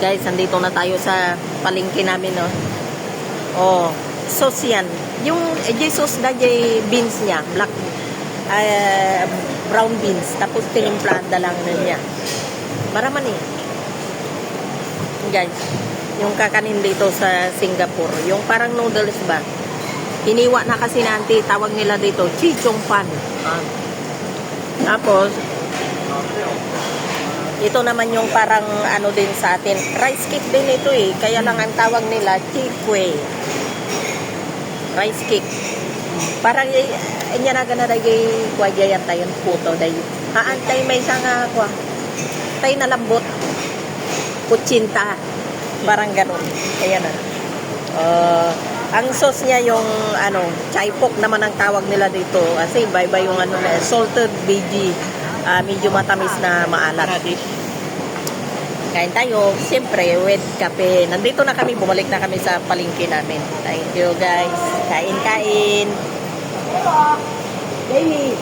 Guys, andito na tayo sa palengke namin, no. Oh, sauce yan. Yung Jesus na beans niya, black brown beans, tapos tinimplada lang na niya. Maraman eh. Guys, yung kakanin dito sa Singapore, yung parang noodles ba? Hiniwa na kasi na auntie, tawag nila dito, chichong pan. Tapos, ito naman yung parang ano din sa atin. Rice cake din ito eh. Kaya lang ang tawag nila, chikwe. Rice cake. Parang inya na gana dagay kwaya yan tayo puto day. Haantay may isang kwa. Tay na lambot. Kutsinta. Parang ganun. Ayan na. Ang sauce niya yung ano, chai pok naman ang tawag nila dito. Kasi iba-iba yung ano na salted veggie. Medyo matamis na maalat. Kain tayo, siyempre, with kape. Nandito na kami, bumalik na kami sa palengke namin. Thank you, guys. Kain-kain. Baby,